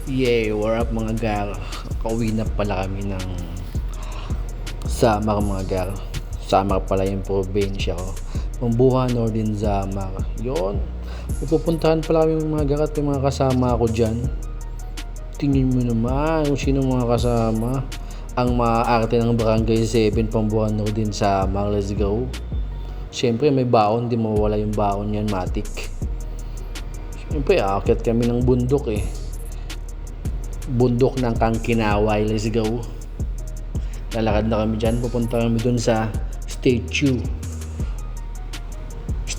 Yay, what up mga gar? Kauwi na pala kami ng Samar mga gar. Samar pala yung probinsya ko. Pambuhan or din Samar. Yun. Pupuntahan pala kami mga gar at yung mga kasama ko dyan. Tingin mo naman kung sino mga kasama. Ang maaarte ng Barangay 7 Pambuhan or din Samar. Let's go. Siyempre may baon. Di mawala yung baon yan, matik. Siyempre aakyat kami ng bundok bundok ng Kangkinaway. Let's go. Lalakad na kami dyan. Pupunta kami dun sa statue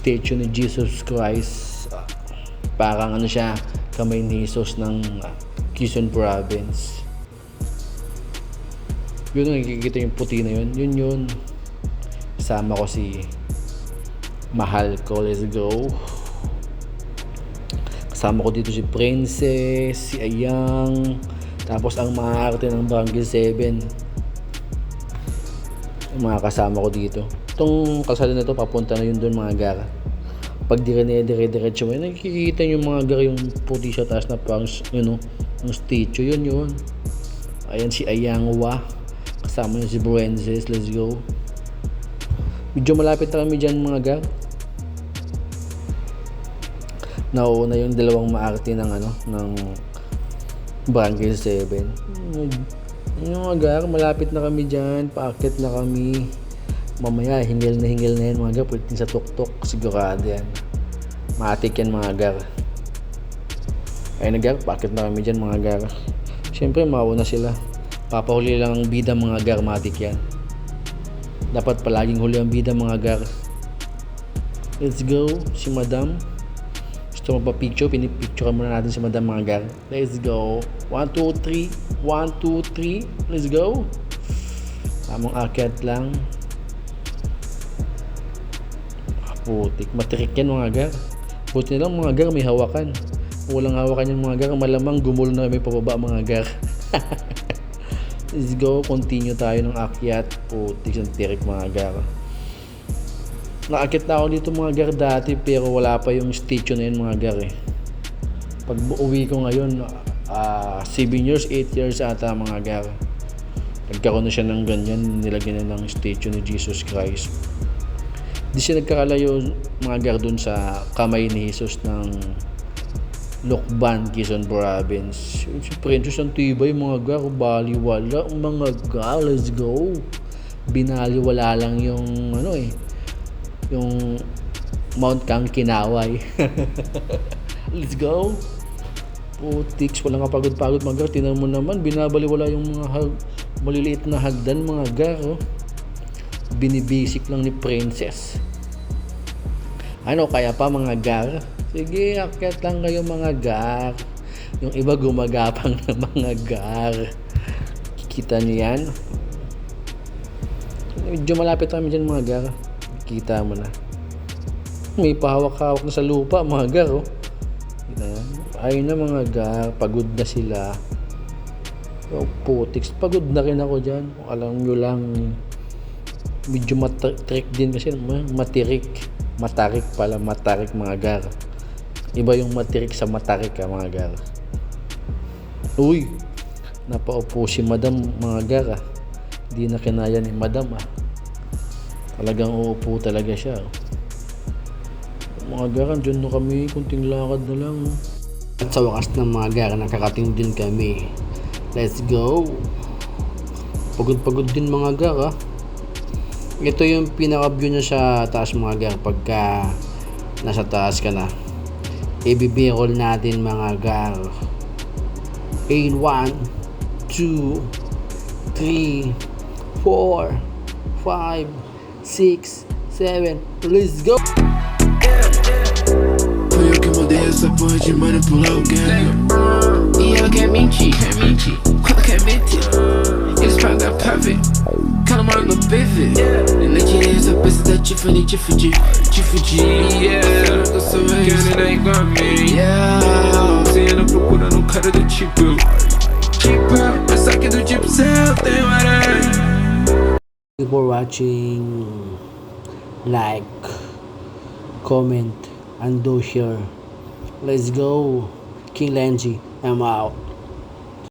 ni Jesus Christ. Parang ano siya, kamay ni Jesus ng Quezon Province. Yun, nakikita yung puti na yun. Yun. Kasama ko si mahal ko. Let's go. Kasama ko dito si Princess, si Ayang, tapos ang maaarte ng Barangay 7. Yung mga kasama ko dito. Itong kalsada na to, papunta na yun doon mga gar. Pag dire-diretso mo, nakikita yung mga gar, yung puti sa taas na parang, yung statue, yun. Ayan si Ayang Wa. Kasama niya si Princess. Let's go. Medyo malapit na kami dyan mga gar. Nauna yung dalawang maarte ng Barangay 7. Yung mga gar, malapit na kami dyan, paakyat na kami. Mamaya hingal na yan mga gar, pwede sa tuktok, sigurado yan. Matik yan mga gar. Ayun na gar, paakyat na kami dyan mga gar. Siyempre mauna sila, papahuli lang ang bida mga gar, matik yan. Dapat palaging huli ang bida mga gar. Let's go, si Madam. Gusto magpa-picture, pinipicture muna natin si Madam mga gar. Let's go. 1, 2, 3. 1, 2, 3. Let's go. Tamang akyat lang. Putik. Matirik yan mga gar. Buti na lang mga gar may hawakan. Walang hawakan yan mga gar. Malamang gumulo na may pababa mga gar. Let's go. Continue tayo ng akyat. Putik ng tirik mga gar. Naakit na ako dito mga gar dati pero wala pa yung statue na yun mga gar Pag uwi ko ngayon 7 years, 8 years ata mga gar. Nagkaroon na siya ng ganyan, nilagyan na ng statue ni Jesus Christ. Di siya nagkakalayo mga gar dun sa kamay ni Jesus ng Lokban, Quezon Province. Si Princess ang tibay mga gar, baliwala mga gar. Let's go. Binaliwala lang yung yung Mount Kangkinaway. Let's go. Putiks, walang kapagod-pagod mga gar. Tingnan mo naman, binabaliwala yung mga maliliit na hagdan mga gar. Binibasic lang ni Princess. Kaya pa mga gar? Sige, akyat lang kayo mga gar. Yung iba gumagapang na mga gar. Kikita niyo yan? Medyo malapit kami dyan mga gar. Kita mo na. May pahawak-hawak na sa lupa mga gar. Ayun na mga gar. Pagod na sila. Putiks. Pagod na rin ako dyan. Alam nyo lang. Medyo matirik din kasi. Matirik. Matarik pala. Matarik mga gar. Iba yung matirik sa matarik mga gar. Uy. Napaupo si Madam mga gar. Di na kinaya ni Madam Talagang uupo talaga siya. Mga gar, dyan na kami. Kunting lakad na lang. At sa wakas ng mga gar, nakakating din kami. Let's go. Pagod-pagod din mga gar Ito yung pinaka-view niya sa taas mga gar. Pagka nasa taas ka na. I-b-roll natin mga gar. In 1, 2, 3, 4, 5, 6, 7, let's go! Foi eu que mudei essa porra de manipular alguém. E ela quer mentir, quando quer mentir. Eles pagam pra ver, calma no PV. E na direita pensa da Tiffany, te fudir. Yeah, eu sou querendo é igual a mim. Você anda procurando um cara do tipo. Mas só que do tipo céu tem aranha. Thank you for watching. Like, comment, and do share. Let's go. King Lenji, I'm out.